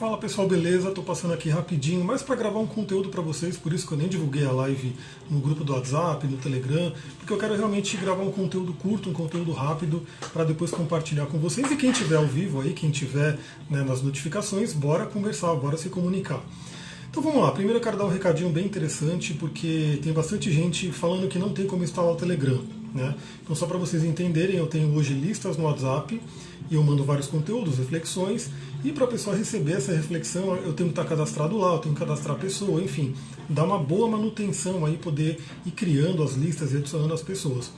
Fala pessoal, beleza? Tô passando aqui rapidinho, mas para gravar um conteúdo para vocês, por isso que eu nem divulguei a live no grupo do WhatsApp, no Telegram, porque eu quero realmente gravar um conteúdo curto, um conteúdo rápido, para depois compartilhar com vocês. E quem tiver ao vivo aí, quem tiver nas notificações, bora conversar, bora se comunicar. Então vamos lá, primeiro eu quero dar um recadinho bem interessante, porque tem bastante gente falando que não tem como instalar o Telegram. Então só para vocês entenderem, eu tenho hoje listas no WhatsApp e eu mando vários conteúdos, reflexões, e para a pessoa receber essa reflexão eu tenho que estar cadastrado lá, eu tenho que cadastrar a pessoa, enfim, dar uma boa manutenção aí, poder ir criando as listas e adicionando as pessoas.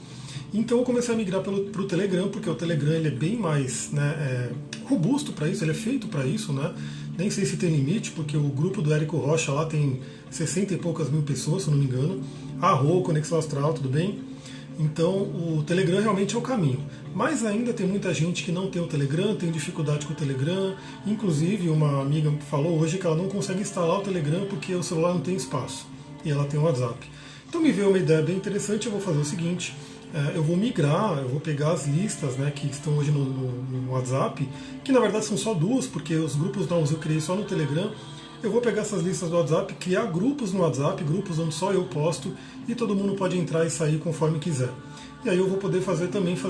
Então eu comecei a migrar para o Telegram, porque o Telegram ele é bem mais robusto para isso, ele é feito para isso, Nem sei se tem limite, porque o grupo do Érico Rocha lá tem 60 e poucas mil pessoas, se eu não me engano. Arro, Conexão Astral, tudo bem? Então o Telegram realmente é o caminho. Mas ainda tem muita gente que não tem o Telegram, tem dificuldade com o Telegram. Inclusive uma amiga falou hoje que ela não consegue instalar o Telegram porque o celular não tem espaço. E ela tem o WhatsApp. Então me veio uma ideia bem interessante, eu vou fazer o seguinte. Eu vou migrar, eu vou pegar as listas que estão hoje no WhatsApp, que na verdade são só duas, porque os grupos novos eu criei só no Telegram. Eu vou pegar essas listas do WhatsApp, criar grupos no WhatsApp, grupos onde só eu posto, e todo mundo pode entrar e sair conforme quiser. E aí eu vou poder fazer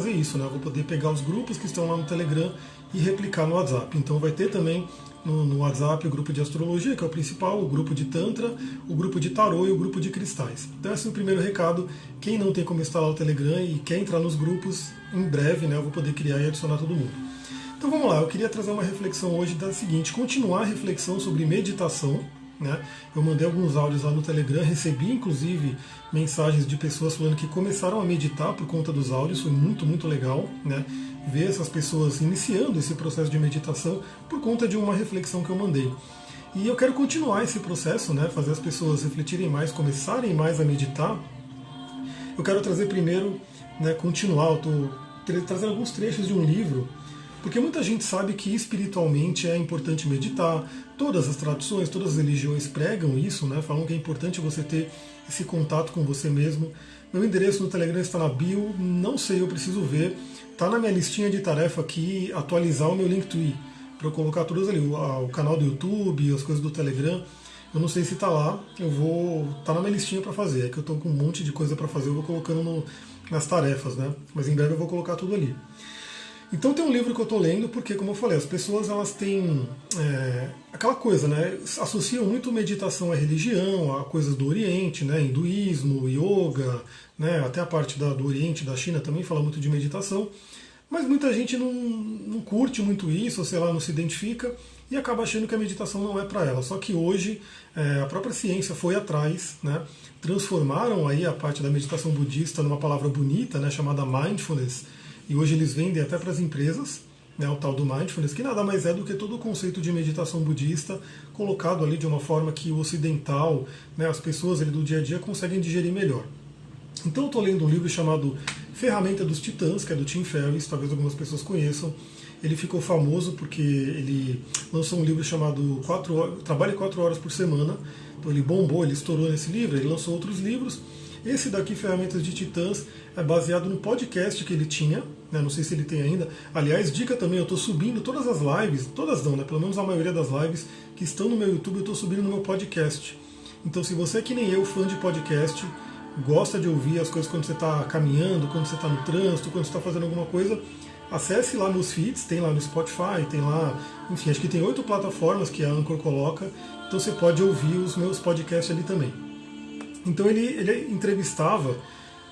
isso, Eu vou poder pegar os grupos que estão lá no Telegram e replicar no WhatsApp. Então vai ter também no WhatsApp o grupo de astrologia, que é o principal, o grupo de Tantra, o grupo de tarô e o grupo de cristais. Então esse é o primeiro recado. Quem não tem como instalar o Telegram e quer entrar nos grupos, em breve eu vou poder criar e adicionar todo mundo. Então vamos lá, eu queria trazer uma reflexão hoje da seguinte, continuar a reflexão sobre meditação. Eu mandei alguns áudios lá no Telegram, recebi inclusive mensagens de pessoas falando que começaram a meditar por conta dos áudios, foi muito, muito legal, ver essas pessoas iniciando esse processo de meditação por conta de uma reflexão que eu mandei. E eu quero continuar esse processo, fazer as pessoas refletirem mais, começarem mais a meditar. Eu quero trazer primeiro, continuar, eu estou trazendo alguns trechos de um livro, porque muita gente sabe que espiritualmente é importante meditar, todas as tradições, todas as religiões pregam isso, falam que é importante você ter esse contato com você mesmo. Meu endereço no Telegram está na bio, não sei, eu preciso ver. Está na minha listinha de tarefa aqui, atualizar o meu Linktree, para eu colocar todas ali, o canal do YouTube, as coisas do Telegram. Eu não sei se está lá, tá na minha listinha para fazer, é que eu estou com um monte de coisa para fazer, eu vou colocando nas tarefas, Mas em breve eu vou colocar tudo ali. Então tem um livro que eu estou lendo, porque, como eu falei, as pessoas elas têm aquela coisa, associam muito meditação à religião, a coisas do Oriente, hinduísmo, yoga, até a parte do Oriente, da China também fala muito de meditação, mas muita gente não curte muito isso, ou sei lá, não se identifica, e acaba achando que a meditação não é para ela. Só que hoje a própria ciência foi atrás, transformaram aí a parte da meditação budista numa palavra bonita, chamada mindfulness, e hoje eles vendem até para as empresas, o tal do mindfulness, que nada mais é do que todo o conceito de meditação budista colocado ali de uma forma que o ocidental, as pessoas ali do dia a dia conseguem digerir melhor. Então eu estou lendo um livro chamado Ferramenta dos Titãs, que é do Tim Ferriss, talvez algumas pessoas conheçam. Ele ficou famoso porque ele lançou um livro chamado Trabalhe 4 horas por semana. Então ele bombou, ele estourou nesse livro, ele lançou outros livros. Esse daqui, Ferramentas de Titãs, é baseado no podcast que ele tinha, não sei se ele tem ainda. Aliás, dica também, eu estou subindo todas as lives, todas não, pelo menos a maioria das lives que estão no meu YouTube, eu estou subindo no meu podcast. Então se você é que nem eu, fã de podcast, gosta de ouvir as coisas quando você está caminhando, quando você está no trânsito, quando você está fazendo alguma coisa, acesse lá meus feeds, tem lá no Spotify, tem lá, enfim, acho que tem 8 plataformas que a Anchor coloca, então você pode ouvir os meus podcasts ali também. Então ele entrevistava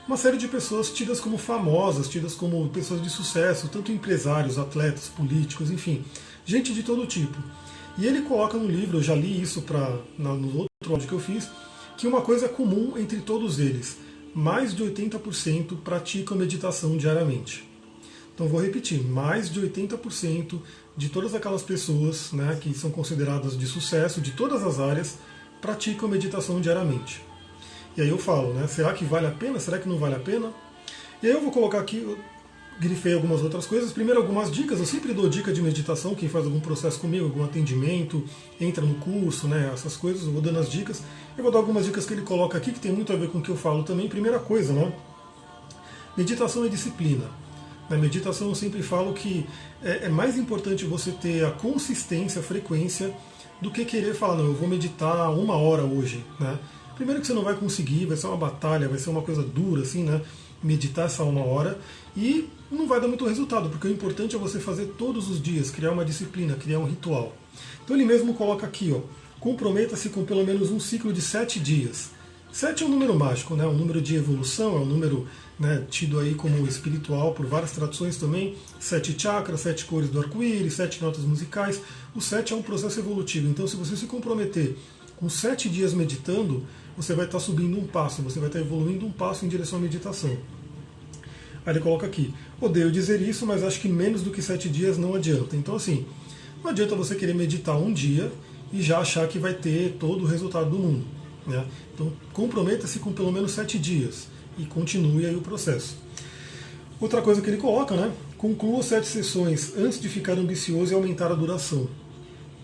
uma série de pessoas tidas como famosas, tidas como pessoas de sucesso, tanto empresários, atletas, políticos, enfim, gente de todo tipo. E ele coloca no livro, eu já li isso no outro áudio que eu fiz, que uma coisa comum entre todos eles, mais de 80% praticam meditação diariamente. Então vou repetir, mais de 80% de todas aquelas pessoas que são consideradas de sucesso, de todas as áreas, praticam meditação diariamente. E aí eu falo, será que vale a pena? Será que não vale a pena? E aí eu vou colocar aqui, eu grifei algumas outras coisas. Primeiro, algumas dicas. Eu sempre dou dica de meditação, quem faz algum processo comigo, algum atendimento, entra no curso, essas coisas, eu vou dando as dicas. Eu vou dar algumas dicas que ele coloca aqui, que tem muito a ver com o que eu falo também. Primeira coisa, meditação é disciplina. Na meditação eu sempre falo que é mais importante você ter a consistência, a frequência, do que querer falar, não, eu vou meditar 1 hora hoje, né? Primeiro que você não vai conseguir, vai ser uma batalha, vai ser uma coisa dura, assim, né? Meditar essa 1 hora e não vai dar muito resultado, porque o importante é você fazer todos os dias, criar uma disciplina, criar um ritual. Então ele mesmo coloca aqui, ó, comprometa-se com pelo menos um ciclo de 7 dias. 7 é um número mágico, né? Um número de evolução, é um número, né, tido aí como espiritual por várias tradições também. 7 chakras, 7 cores do arco-íris, 7 notas musicais. O 7 é um processo evolutivo. Então, se você se comprometer com 7 dias meditando, você vai estar subindo um passo, você vai estar evoluindo um passo em direção à meditação. Aí ele coloca aqui, odeio dizer isso, mas acho que menos do que 7 dias não adianta. Então, assim, não adianta você querer meditar um dia e já achar que vai ter todo o resultado do mundo, né? Então, comprometa-se com pelo menos 7 dias e continue aí o processo. Outra coisa que ele coloca, né? Conclua 7 sessões antes de ficar ambicioso e aumentar a duração.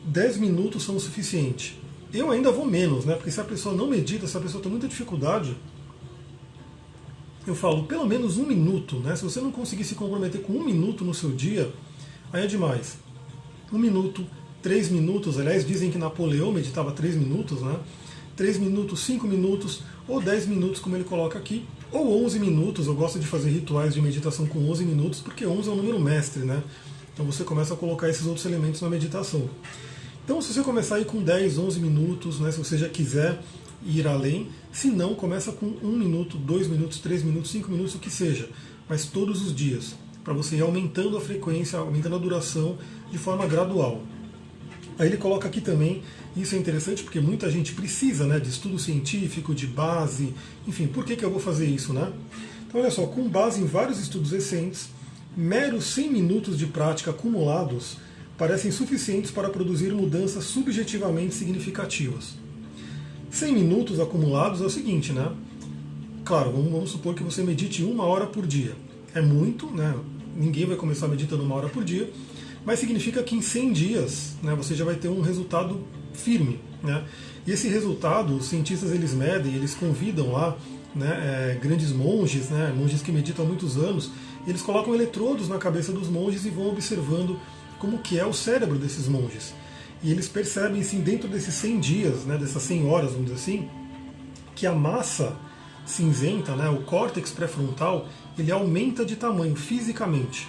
10 minutos são o suficiente. Eu ainda vou menos, né? Porque se a pessoa não medita, se a pessoa tem muita dificuldade, eu falo pelo menos 1 minuto, né? Se você não conseguir se comprometer com 1 minuto no seu dia, aí é demais. 1 minuto, 3 minutos, aliás, dizem que Napoleão meditava 3 minutos, né? 3 minutos, 5 minutos, ou 10 minutos, como ele coloca aqui, ou 11 minutos. Eu gosto de fazer rituais de meditação com 11 minutos, porque 11 é um número mestre, né? Então você começa a colocar esses outros elementos na meditação. Então, se você começar aí com 10, 11 minutos, né, se você já quiser ir além, se não, começa com 1 minuto, 2 minutos, 3 minutos, 5 minutos, o que seja, mas todos os dias, para você ir aumentando a frequência, aumentando a duração de forma gradual. Aí ele coloca aqui também, isso é interessante porque muita gente precisa, né, de estudo científico, de base, enfim, por que eu vou fazer isso, né? Então, olha só, com base em vários estudos recentes, meros 100 minutos de prática acumulados parecem suficientes para produzir mudanças subjetivamente significativas. 100 minutos acumulados é o seguinte, né? Claro, vamos supor que você medite 1 hora por dia. É muito, né? Ninguém vai começar meditando 1 hora por dia, mas significa que em 100 dias, né, você já vai ter um resultado firme, né? E esse resultado, os cientistas eles medem, eles convidam lá, né, grandes monges, né, monges que meditam há muitos anos, eles colocam eletrodos na cabeça dos monges e vão observando como que é o cérebro desses monges. E eles percebem, sim, dentro desses 100 dias, né, dessas 100 horas, vamos dizer assim, que a massa cinzenta, né, o córtex pré-frontal, ele aumenta de tamanho fisicamente.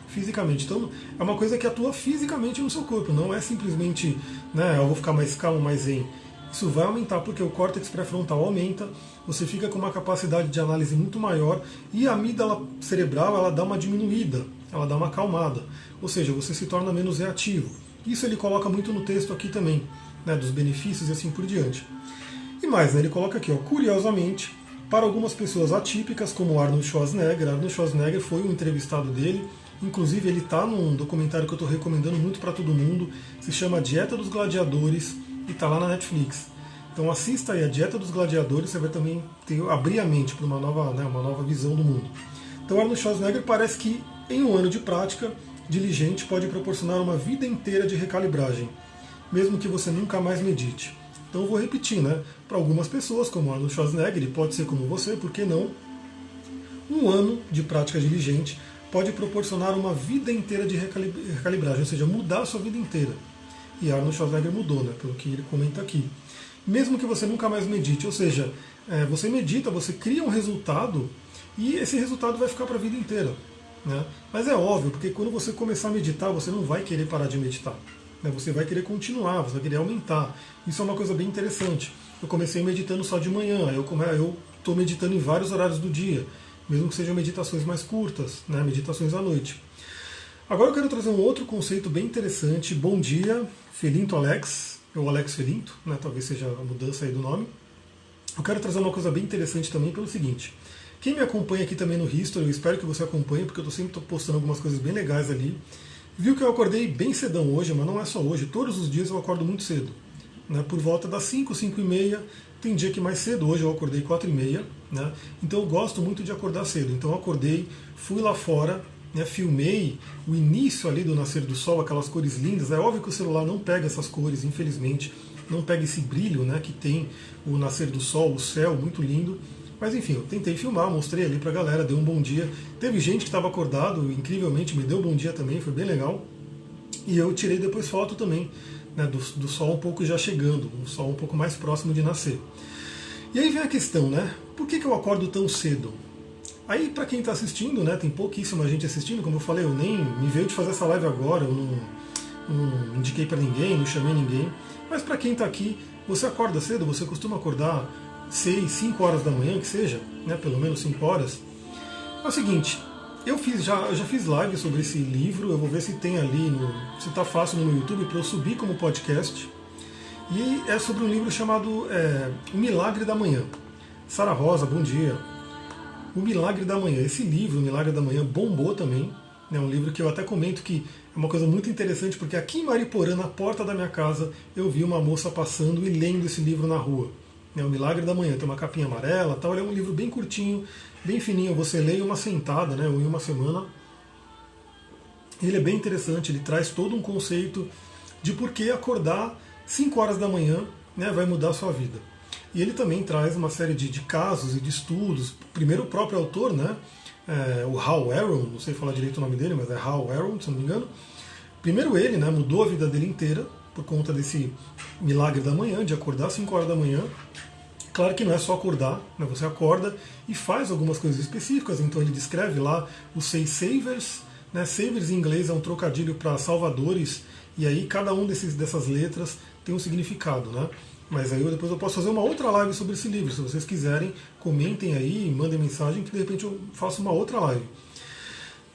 Fisicamente. Então, é uma coisa que atua fisicamente no seu corpo, não é simplesmente, né, eu vou ficar mais calmo, mais zen. Isso vai aumentar porque o córtex pré-frontal aumenta, você fica com uma capacidade de análise muito maior e a amígdala cerebral ela dá uma diminuída, ela dá uma acalmada, ou seja, você se torna menos reativo. Isso ele coloca muito no texto aqui também, né, dos benefícios e assim por diante. E mais, né, ele coloca aqui, ó, curiosamente, para algumas pessoas atípicas, como Arnold Schwarzenegger foi um entrevistado dele, inclusive ele está num documentário que eu estou recomendando muito para todo mundo, se chama Dieta dos Gladiadores e está lá na Netflix. Então assista aí a Dieta dos Gladiadores, você vai também abrir a mente para uma nova visão do mundo. Então Arnold Schwarzenegger parece que em um ano de prática, diligente pode proporcionar uma vida inteira de recalibragem, mesmo que você nunca mais medite. Então eu vou repetir, né? Para algumas pessoas, como Arnold Schwarzenegger, ele pode ser como você, por que não? Um ano de prática diligente pode proporcionar uma vida inteira de recalibragem, ou seja, mudar a sua vida inteira. E Arnold Schwarzenegger mudou, né? Pelo que ele comenta aqui. Mesmo que você nunca mais medite, ou seja, você medita, você cria um resultado e esse resultado vai ficar para a vida inteira. Né? Mas é óbvio, porque quando você começar a meditar, você não vai querer parar de meditar. Né? Você vai querer continuar, você vai querer aumentar. Isso é uma coisa bem interessante. Eu comecei meditando só de manhã, eu estou meditando em vários horários do dia, mesmo que sejam meditações mais curtas, né? Meditações à noite. Agora eu quero trazer um outro conceito bem interessante. Bom dia, Felinto Alex, ou Alex Felinto, né? Talvez seja a mudança aí do nome. Eu quero trazer uma coisa bem interessante também pelo seguinte. Quem me acompanha aqui também no History, eu espero que você acompanhe, porque eu estou sempre postando algumas coisas bem legais ali. Viu que eu acordei bem cedão hoje, mas não é só hoje, todos os dias eu acordo muito cedo. Né, por volta das 5, 5 e meia, tem dia que mais cedo, hoje eu acordei 4 e meia. Né, então eu gosto muito de acordar cedo. Então eu acordei, fui lá fora, né, filmei o início ali do nascer do sol, aquelas cores lindas. É óbvio que o celular não pega essas cores, infelizmente, não pega esse brilho, né, que tem o nascer do sol, o céu, muito lindo. Mas enfim, eu tentei filmar, mostrei ali pra galera, dei um bom dia. Teve gente que estava acordado, incrivelmente me deu um bom dia também, foi bem legal. E eu tirei depois foto também, né, do sol um pouco já chegando, um sol um pouco mais próximo de nascer. E aí vem a questão, né? Por que eu acordo tão cedo? Aí, para quem está assistindo, né, tem pouquíssima gente assistindo, como eu falei, eu nem me veio de fazer essa live agora, eu não indiquei para ninguém, não chamei ninguém. Mas para quem está aqui, você acorda cedo, você costuma acordar 6, 5 horas da manhã, que seja, né, pelo menos 5 horas. É o seguinte, eu já fiz live sobre esse livro, eu vou ver se tem ali, se está fácil no meu YouTube para eu subir como podcast. E é sobre um livro chamado O Milagre da Manhã. Sara Rosa, bom dia. O Milagre da Manhã. Esse livro, O Milagre da Manhã, bombou também. É um livro que eu até comento que é uma coisa muito interessante, porque aqui em Mariporã, na porta da minha casa, eu vi uma moça passando e lendo esse livro na rua. É O Milagre da Manhã, tem uma capinha amarela, tal. Ele é um livro bem curtinho, bem fininho, você lê em uma sentada, né, ou em uma semana. Ele é bem interessante, ele traz todo um conceito de por que acordar 5 horas da manhã, né, vai mudar a sua vida. E ele também traz uma série de casos e de estudos. Primeiro o próprio autor, né, o Hal Aaron, não sei falar direito o nome dele, mas é Hal Aaron, se não me engano. Primeiro ele, né, mudou a vida dele inteira por conta desse milagre da manhã, de acordar 5 horas da manhã. Claro que não é só acordar, né, você acorda e faz algumas coisas específicas, então ele descreve lá os 6 savers, né, savers em inglês é um trocadilho para salvadores, e aí cada um dessas letras tem um significado, né? Mas aí depois eu posso fazer uma outra live sobre esse livro. Se vocês quiserem, comentem aí, mandem mensagem que de repente eu faço uma outra live.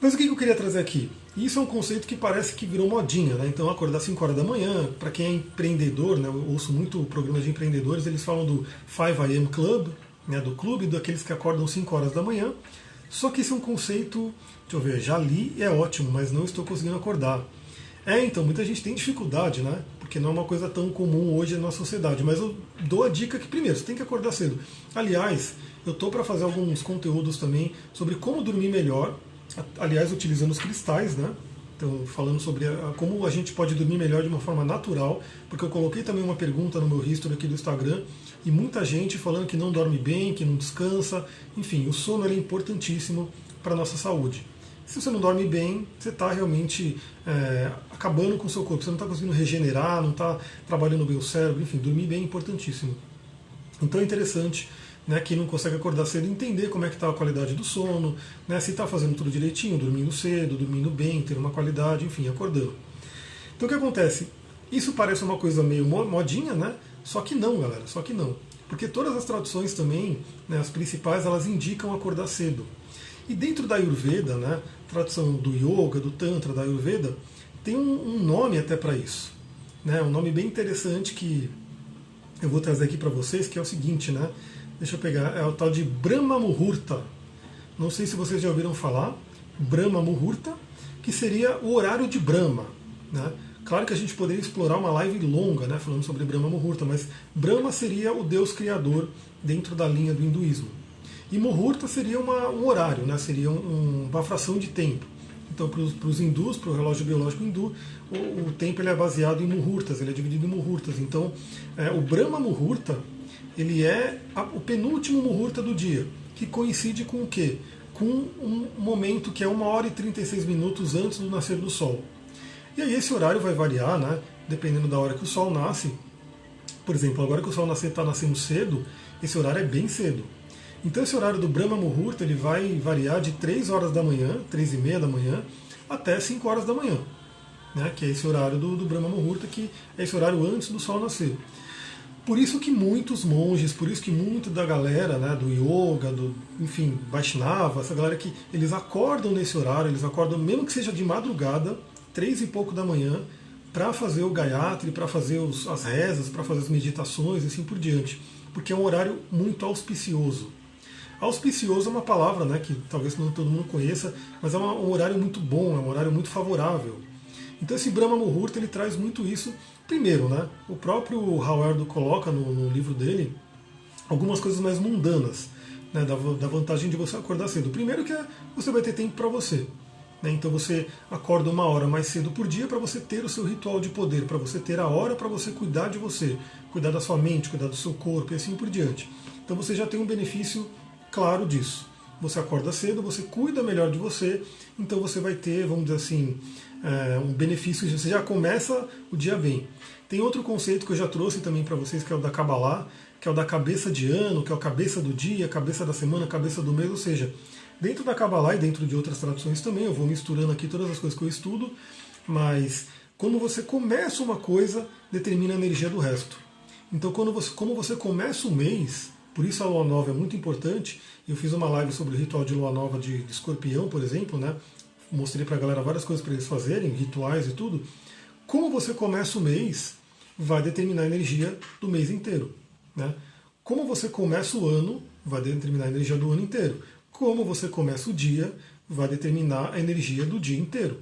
Mas o que eu queria trazer aqui? Isso é um conceito que parece que virou modinha, né? Então acordar 5 horas da manhã, para quem é empreendedor, né? Eu ouço muito programas de empreendedores, eles falam do 5 AM Club, né? Do clube daqueles que acordam 5 horas da manhã. Só que esse é um conceito, deixa eu ver, já li e é ótimo, mas não estou conseguindo acordar. Então, muita gente tem dificuldade, né? Porque não é uma coisa tão comum hoje na sociedade. Mas eu dou a dica que, primeiro, você tem que acordar cedo. Aliás, eu estou para fazer alguns conteúdos também sobre como dormir melhor. Aliás, utilizando os cristais, né? Então, falando sobre como a gente pode dormir melhor de uma forma natural. Porque eu coloquei também uma pergunta no meu history aqui do Instagram. E muita gente falando que não dorme bem, que não descansa. Enfim, o sono é importantíssimo para a nossa saúde. Se você não dorme bem, você está realmente acabando com o seu corpo. Você não está conseguindo regenerar, não está trabalhando bem o cérebro. Enfim, dormir bem é importantíssimo. Então é interessante, né, quem não consegue acordar cedo entender como é que está a qualidade do sono, né, se está fazendo tudo direitinho, dormindo cedo, dormindo bem, ter uma qualidade, enfim, acordando. Então o que acontece? Isso parece uma coisa meio modinha, né? Só que não, galera, só que não. Porque todas as traduções também, né, as principais, elas indicam acordar cedo. E dentro da Ayurveda, né, tradução do Yoga, do Tantra, da Ayurveda, tem um nome até para isso. Né, um nome bem interessante que eu vou trazer aqui para vocês, que é o seguinte, né? Deixa eu pegar, é o tal de Brahma Muhurta. Não sei se vocês já ouviram falar, Brahma Muhurta, que seria o horário de Brahma. Né? Claro que a gente poderia explorar uma live longa, né, falando sobre Brahma Muhurta, mas Brahma seria o deus criador dentro da linha do hinduísmo. E Muhurta seria um horário, né? Seria uma fração de tempo. Então, para os hindus, para o relógio biológico hindu, o tempo ele é baseado em Muhurtas, ele é dividido em Muhurtas. Então, o Brahma Muhurta, ele é o penúltimo Muhurta do dia, que coincide com o quê? Com um momento que é 1h36 antes do nascer do Sol. E aí esse horário vai variar, né? Dependendo da hora que o Sol nasce. Por exemplo, agora que o Sol está nascendo cedo, esse horário é bem cedo. Então esse horário do Brahma Muhurta ele vai variar de 3 horas da manhã, 3h30 da manhã, até 5 horas da manhã, né? Que é esse horário do Brahma Muhurta, que é esse horário antes do Sol nascer. Por isso que muitos monges, por isso que muito da galera, né, do yoga, enfim, Vaishnava, essa galera que eles acordam nesse horário, eles acordam mesmo que seja de madrugada, 3 e pouco da manhã, para fazer o Gayatri, para fazer as rezas, para fazer as meditações e assim por diante. Porque é um horário muito auspicioso. Auspicioso é uma palavra, né, que talvez não todo mundo conheça, mas é um horário muito bom, é um horário muito favorável. Então esse Brahma Muhurta ele traz muito isso. Primeiro, né, o próprio Howard coloca no livro dele algumas coisas mais mundanas, né, da vantagem de você acordar cedo. Primeiro que você vai ter tempo para você. Né, então você acorda 1 hora mais cedo por dia para você ter o seu ritual de poder, para você ter a hora para você cuidar de você, cuidar da sua mente, cuidar do seu corpo e assim por diante. Então você já tem um benefício claro disso. Você acorda cedo, você cuida melhor de você, então você vai ter, vamos dizer assim, um benefício, você já começa o dia bem. Tem outro conceito que eu já trouxe também para vocês, que é o da Kabbalah, que é o da cabeça de ano, que é o cabeça do dia, cabeça da semana, cabeça do mês, ou seja, dentro da Kabbalah e dentro de outras traduções também, eu vou misturando aqui todas as coisas que eu estudo, mas quando você começa uma coisa, determina a energia do resto. Então, como você começa o mês, por isso a lua nova é muito importante. Eu fiz uma live sobre o ritual de lua nova de escorpião, por exemplo, né? Mostrei para a galera várias coisas para eles fazerem, rituais e tudo. Como você começa o mês, vai determinar a energia do mês inteiro. Né? Como você começa o ano, vai determinar a energia do ano inteiro. Como você começa o dia, vai determinar a energia do dia inteiro.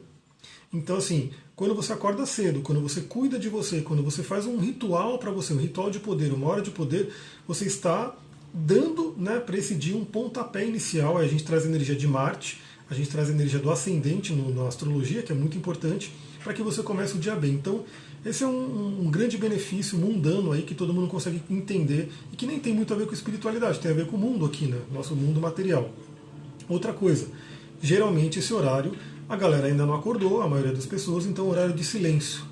Então, assim, quando você acorda cedo, quando você cuida de você, quando você faz um ritual para você, um ritual de poder, uma hora de poder, você está dando, né, para esse dia um pontapé inicial. Aí a gente traz a energia de Marte, a gente traz a energia do ascendente na astrologia, que é muito importante, para que você comece o dia bem. Então, esse é um grande benefício mundano aí que todo mundo consegue entender e que nem tem muito a ver com espiritualidade, tem a ver com o mundo aqui, né? Nosso mundo material. Outra coisa, geralmente esse horário a galera ainda não acordou, a maioria das pessoas, então é um horário de silêncio.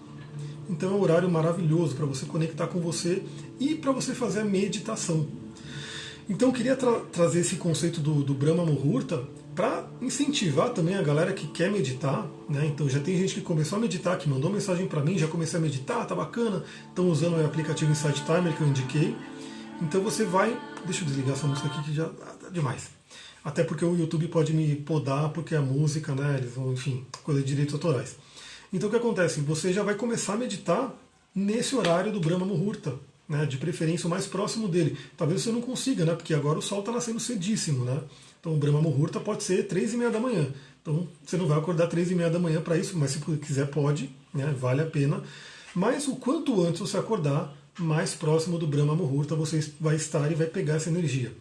Então é um horário maravilhoso para você conectar com você e para você fazer a meditação. Então eu queria trazer esse conceito do Brahma Muhurta para incentivar também a galera que quer meditar, né? Então já tem gente que começou a meditar, que mandou mensagem para mim, já comecei a meditar, tá bacana, estão usando o aplicativo Insight Timer que eu indiquei. Então você vai, deixa eu desligar essa música aqui que já tá demais. Até porque o YouTube pode me podar, porque a música, né, eles vão, enfim, coisa de direitos autorais. Então o que acontece? Você já vai começar a meditar nesse horário do Brahma Muhurta, né, de preferência o mais próximo dele. Talvez você não consiga, né, porque agora o sol está nascendo cedíssimo, né? Então o Brahma Muhurta pode ser 3h30 da manhã. Então você não vai acordar 3h30 da manhã para isso, mas se quiser pode, né, vale a pena. Mas o quanto antes você acordar, mais próximo do Brahma Muhurta você vai estar e vai pegar essa energia.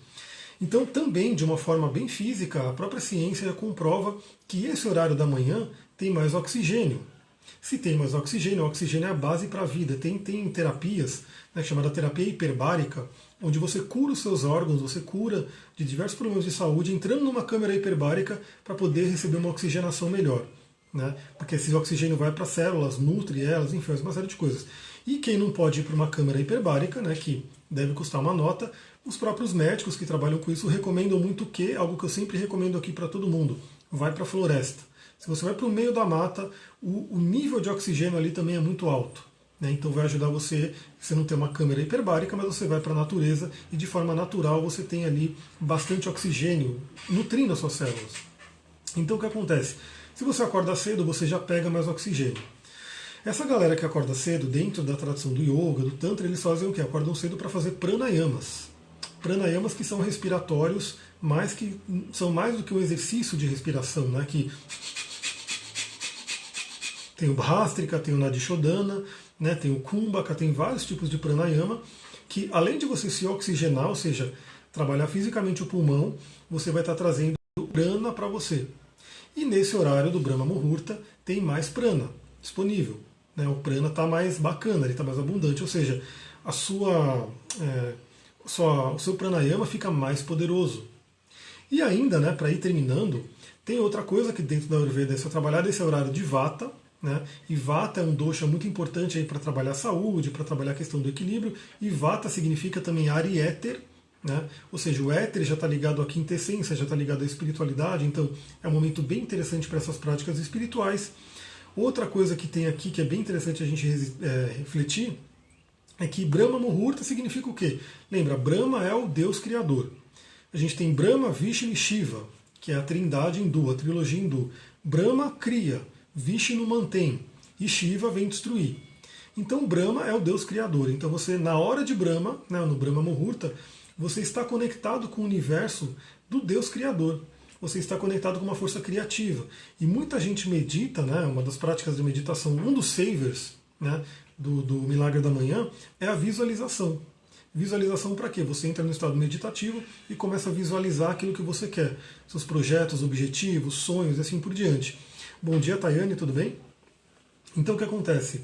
Então, também, de uma forma bem física, a própria ciência comprova que esse horário da manhã tem mais oxigênio. Se tem mais oxigênio, o oxigênio é a base para a vida. Tem terapias, né, chamada terapia hiperbárica, onde você cura os seus órgãos, você cura de diversos problemas de saúde, entrando numa câmara hiperbárica para poder receber uma oxigenação melhor. Né? Porque esse oxigênio vai para as células, nutre elas, enfim, faz uma série de coisas. E quem não pode ir para uma câmara hiperbárica, né, que deve custar uma nota, os próprios médicos que trabalham com isso recomendam muito que, algo que eu sempre recomendo aqui para todo mundo, vai para a floresta. Se você vai para o meio da mata, o nível de oxigênio ali também é muito alto. Né? Então vai ajudar você não ter uma câmara hiperbárica, mas você vai para a natureza e de forma natural você tem ali bastante oxigênio nutrindo as suas células. Então o que acontece? Se você acorda cedo, você já pega mais oxigênio. Essa galera que acorda cedo, dentro da tradição do yoga, do tantra, eles fazem o quê? Acordam cedo para fazer pranayamas. Pranayamas que são respiratórios, mas que são mais do que um exercício de respiração, né? Que tem o Bhastrika, tem o Nadishodhana, né? Tem o Kumbhaka, tem vários tipos de pranayama, que além de você se oxigenar, ou seja, trabalhar fisicamente o pulmão, você vai estar trazendo prana para você. E nesse horário do Brahma Muhurta tem mais prana disponível. Né? O prana está mais bacana, ele está mais abundante, ou seja, o seu pranayama fica mais poderoso. E ainda, né, para ir terminando, tem outra coisa que dentro da Ayurveda é trabalhar esse horário de Vata. Né? E Vata é um dosha muito importante para trabalhar a saúde, para trabalhar a questão do equilíbrio. E Vata significa também ar e éter. Né? Ou seja, o éter já está ligado à quinta essência, já está ligado à espiritualidade. Então é um momento bem interessante para essas práticas espirituais. Outra coisa que tem aqui que é bem interessante a gente refletir é que Brahma Muhurta significa o quê? Lembra, Brahma é o Deus Criador. A gente tem Brahma, Vishnu e Shiva, que é a trindade hindu, a trilogia hindu. Brahma cria, Vishnu mantém e Shiva vem destruir. Então Brahma é o Deus Criador. Então você, na hora de Brahma, né, no Brahma Muhurta, você está conectado com o universo do Deus Criador. Você está conectado com uma força criativa. E muita gente medita, né, uma das práticas de meditação, um dos savers, né, do Milagre da Manhã, é a visualização. Visualização para quê? Você entra no estado meditativo e começa a visualizar aquilo que você quer. Seus projetos, objetivos, sonhos e assim por diante. Bom dia, Tayane, tudo bem? Então o que acontece?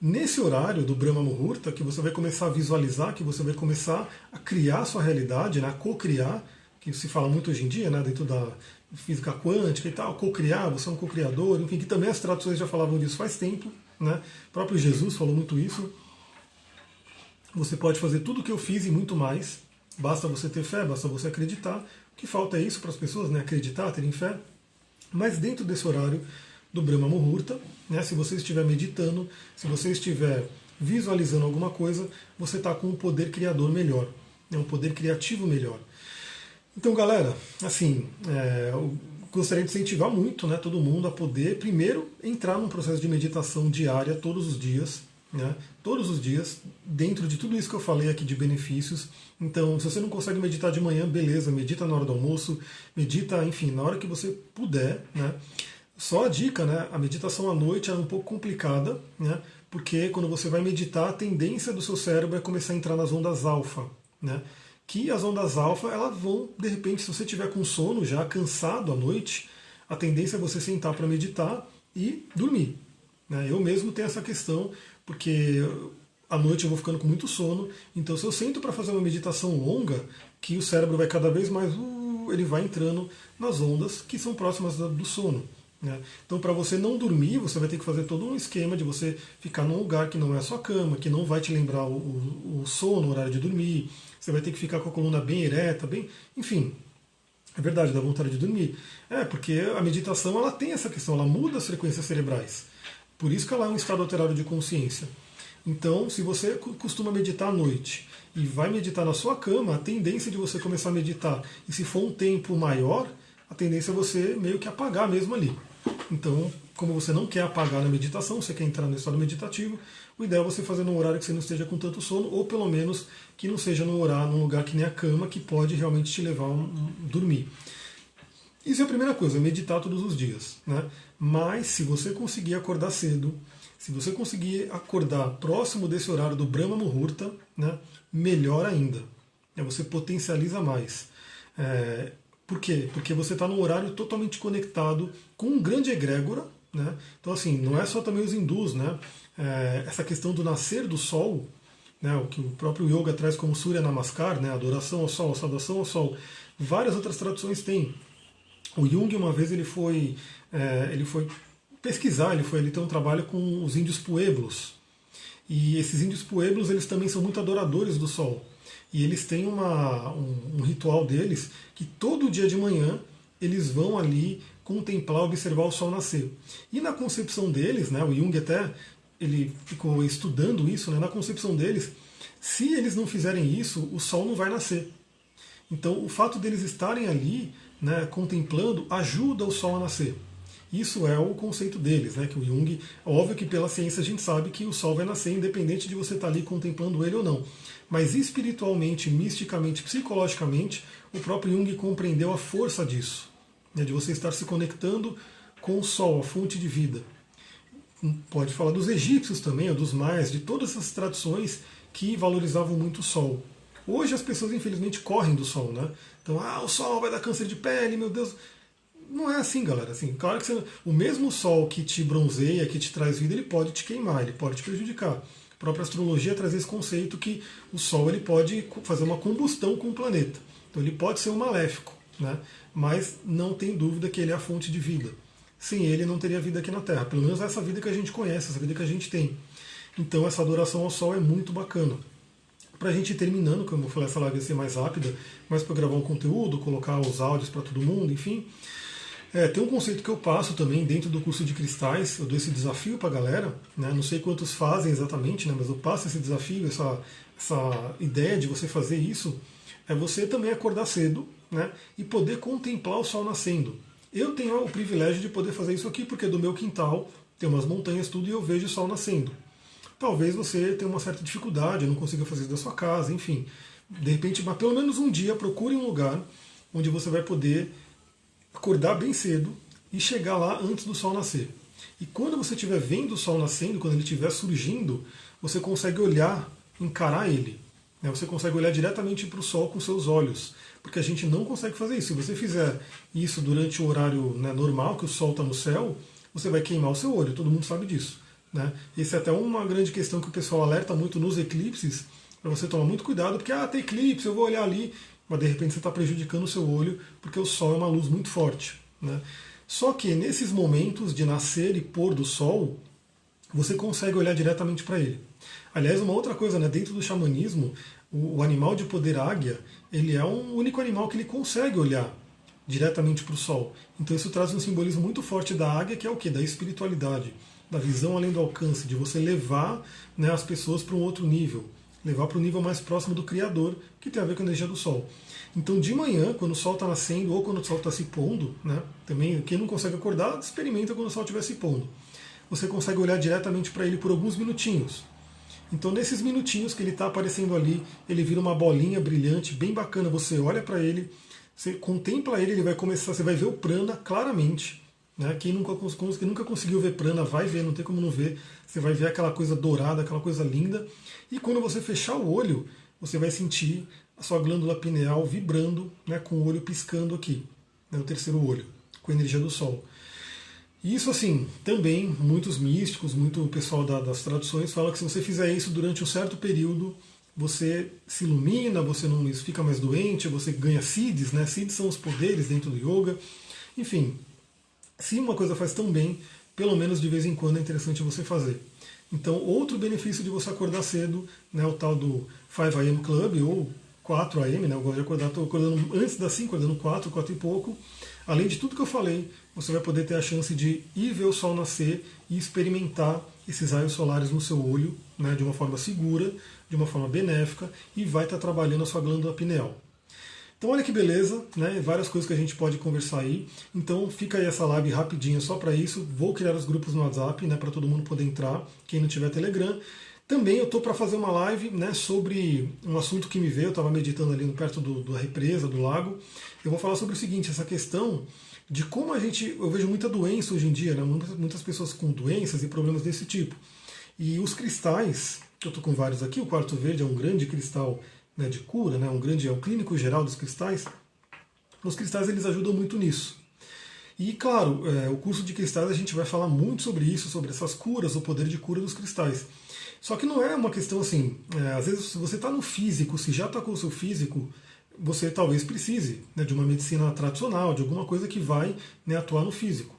Nesse horário do Brahma Muhurta, que você vai começar a visualizar, que você vai começar a criar a sua realidade, né, a co-criar, que se fala muito hoje em dia, né, dentro da física quântica e tal, co-criar, você é um co-criador, enfim, que também as traduções já falavam disso faz tempo, né? O próprio Jesus falou muito isso. Você pode fazer tudo o que eu fiz e muito mais. Basta você ter fé, basta você acreditar. O que falta é isso para as pessoas, né? Acreditar, terem fé. Mas dentro desse horário do Brahma Muhurta, né? Se você estiver meditando, se você estiver visualizando alguma coisa, você está com um poder criador melhor, né? Um poder criativo melhor. Então, galera, assim, eu gostaria de incentivar muito, né, todo mundo a poder, primeiro, entrar num processo de meditação diária todos os dias, né, todos os dias, dentro de tudo isso que eu falei aqui de benefícios. Então, se você não consegue meditar de manhã, beleza, medita na hora do almoço, medita, enfim, na hora que você puder, né. Só a dica, né, a meditação à noite é um pouco complicada, né, porque quando você vai meditar, a tendência do seu cérebro é começar a entrar nas ondas alfa, né, que as ondas alfa, elas vão, de repente, se você estiver com sono já, cansado à noite, a tendência é você sentar para meditar e dormir. Né? Eu mesmo tenho essa questão, porque à noite eu vou ficando com muito sono, então se eu sento para fazer uma meditação longa, que o cérebro vai cada vez mais, ele vai entrando nas ondas que são próximas do sono. Né? Então, para você não dormir, você vai ter que fazer todo um esquema de você ficar num lugar que não é a sua cama, que não vai te lembrar o sono, o horário de dormir. Você vai ter que ficar com a coluna bem ereta, bem, enfim. É verdade, dá vontade de dormir. Porque a meditação ela tem essa questão, ela muda as frequências cerebrais. Por isso que ela é um estado alterado de consciência. Então, se você costuma meditar à noite e vai meditar na sua cama, a tendência de você começar a meditar, e se for um tempo maior, a tendência é você meio que apagar mesmo ali. Então, como você não quer apagar na meditação, você quer entrar no estado meditativo, o ideal é você fazer num horário que você não esteja com tanto sono, ou pelo menos que não seja num lugar que nem a cama, que pode realmente te levar a dormir. Isso é a primeira coisa, meditar todos os dias. Né? Mas se você conseguir acordar cedo, se você conseguir acordar próximo desse horário do Brahma Muhurta, né, melhor ainda. Você potencializa mais. Por quê? Porque você está num horário totalmente conectado com um grande egrégora. Né? Então, assim, não é só também os hindus. Né? Essa questão do nascer do sol, né, o que o próprio yoga traz como Surya Namaskar, né, adoração ao sol, saudação ao sol, várias outras traduções têm. O Jung, uma vez, ele foi pesquisar, ele tem um trabalho com os índios pueblos. E esses índios pueblos, eles também são muito adoradores do sol. E eles têm um ritual deles que todo dia de manhã eles vão ali contemplar, observar o sol nascer. E na concepção deles, né, o Jung até ele ficou estudando isso, né, na concepção deles, se eles não fizerem isso, o sol não vai nascer. Então o fato deles estarem ali, né, contemplando, ajuda o sol a nascer. Isso é o conceito deles, né, que o Jung, óbvio que pela ciência a gente sabe que o sol vai nascer independente de você estar ali contemplando ele ou não. Mas espiritualmente, misticamente, psicologicamente, o próprio Jung compreendeu a força disso, né, de você estar se conectando com o sol, a fonte de vida. Pode falar dos egípcios também, dos maias, de todas essas tradições que valorizavam muito o sol. Hoje as pessoas infelizmente correm do sol, né? Então, o sol vai dar câncer de pele, meu Deus. Não é assim, galera. Assim, claro que o mesmo sol que te bronzeia, que te traz vida, ele pode te queimar, ele pode te prejudicar. A própria astrologia traz esse conceito que o sol ele pode fazer uma combustão com o planeta. Então ele pode ser um maléfico, né? Mas não tem dúvida que ele é a fonte de vida. Sem ele não teria vida aqui na Terra. Pelo menos essa vida que a gente conhece, essa vida que a gente tem. Então essa adoração ao sol é muito bacana. Para a gente ir terminando, como eu falei, essa live vai ser mais rápida, mas para gravar um conteúdo, colocar os áudios para todo mundo, enfim. Tem um conceito que eu passo também dentro do curso de cristais, eu dou esse desafio para a galera, né? Não sei quantos fazem exatamente, né? Mas eu passo esse desafio, essa ideia de você fazer isso, é você também acordar cedo, né? E poder contemplar o sol nascendo. Eu tenho o privilégio de poder fazer isso aqui, porque do meu quintal tem umas montanhas, tudo, e eu vejo o sol nascendo. Talvez você tenha uma certa dificuldade, não consiga fazer isso da sua casa, enfim. De repente, mas pelo menos um dia, procure um lugar onde você vai poder acordar bem cedo e chegar lá antes do sol nascer. E quando você estiver vendo o sol nascendo, quando ele estiver surgindo, você consegue olhar, encarar ele. Né? Você consegue olhar diretamente para o sol com seus olhos. Porque a gente não consegue fazer isso. Se você fizer isso durante o horário, né, normal, que o sol está no céu, você vai queimar o seu olho, todo mundo sabe disso. Né? Essa é até uma grande questão que o pessoal alerta muito nos eclipses, para você tomar muito cuidado, porque tem eclipse, eu vou olhar ali. mas de repente você está prejudicando o seu olho porque o sol é uma luz muito forte, né? Só que nesses momentos de nascer e pôr do sol, você consegue olhar diretamente para ele. Aliás, uma outra coisa, né, dentro do xamanismo, o animal de poder águia, ele é um único animal que ele consegue olhar diretamente para o sol. Então isso traz um simbolismo muito forte da águia, que é o quê? Da espiritualidade, da visão além do alcance, de você levar, né, as pessoas para um outro nível, levar para o nível mais próximo do Criador, que tem a ver com a energia do sol. Então de manhã, quando o sol está nascendo ou quando o sol está se pondo, né, também quem não consegue acordar, experimenta quando o sol estiver se pondo. Você consegue olhar diretamente para ele por alguns minutinhos. Então, nesses minutinhos que ele está aparecendo ali, ele vira uma bolinha brilhante, bem bacana. Você olha para ele, você contempla ele, ele vai começar, você vai ver o prana claramente. Né? Quem nunca conseguiu ver prana, vai ver, não tem como não ver. Você vai ver aquela coisa dourada, aquela coisa linda. E quando você fechar o olho, você vai sentir a sua glândula pineal vibrando, né, com o olho piscando aqui, né, o terceiro olho, com a energia do sol. E isso, assim, também muitos místicos, muito pessoal das traduções fala que se você fizer isso durante um certo período, você se ilumina, você não fica mais doente, você ganha siddhis, né? Siddhis são os poderes dentro do yoga. Enfim, se uma coisa faz tão bem, pelo menos de vez em quando é interessante você fazer. Então, outro benefício de você acordar cedo, né, o tal do 5 AM Club, ou 4 AM, né, eu gosto de acordar, estou acordando antes das 5, acordando 4, 4 e pouco. Além de tudo que eu falei, você vai poder ter a chance de ir ver o sol nascer e experimentar esses raios solares no seu olho, né, de uma forma segura, de uma forma benéfica, e vai estar trabalhando a sua glândula pineal. Então olha que beleza, né? Várias coisas que a gente pode conversar aí. Então fica aí essa live rapidinha só para isso. Vou criar os grupos no WhatsApp, né, para todo mundo poder entrar, quem não tiver Telegram. Também eu estou para fazer uma live, né, sobre um assunto que me veio, eu estava meditando ali perto da represa, do lago. Eu vou falar sobre o seguinte, essa questão de como eu vejo muita doença hoje em dia, né, muitas pessoas com doenças e problemas desse tipo. E os cristais, que eu estou com vários aqui, o quartzo verde é um grande cristal, né, de cura, né, é o clínico geral dos cristais. Os cristais eles ajudam muito nisso. E claro, o curso de cristais a gente vai falar muito sobre isso, sobre essas curas, o poder de cura dos cristais. Só que não é uma questão assim, às vezes se você está no físico, se já está com o seu físico, você talvez precise, né, de uma medicina tradicional, de alguma coisa que vai, né, atuar no físico.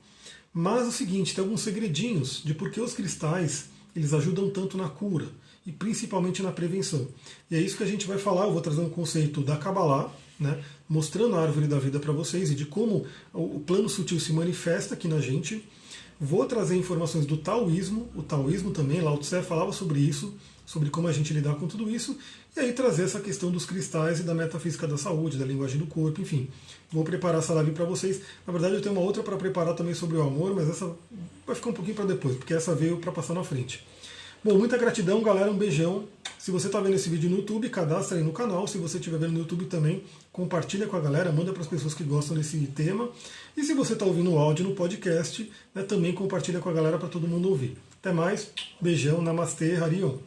Mas é o seguinte, tem alguns segredinhos de por que os cristais eles ajudam tanto na cura e principalmente na prevenção. E é isso que a gente vai falar, eu vou trazer um conceito da Kabbalah, né, mostrando a árvore da vida para vocês e de como o plano sutil se manifesta aqui na gente. Vou trazer informações do taoísmo, o taoísmo também, Lao Tse falava sobre isso, sobre como a gente lidar com tudo isso, e aí trazer essa questão dos cristais e da metafísica da saúde, da linguagem do corpo, enfim. Vou preparar essa live para vocês. Na verdade eu tenho uma outra para preparar também sobre o amor, mas essa vai ficar um pouquinho para depois, porque essa veio para passar na frente. Bom, muita gratidão, galera, um beijão. Se você está vendo esse vídeo no YouTube, cadastra aí no canal. Se você estiver vendo no YouTube também, compartilha com a galera, manda para as pessoas que gostam desse tema. E se você está ouvindo o áudio no podcast, né, também compartilha com a galera para todo mundo ouvir. Até mais, beijão, namastê, Harion.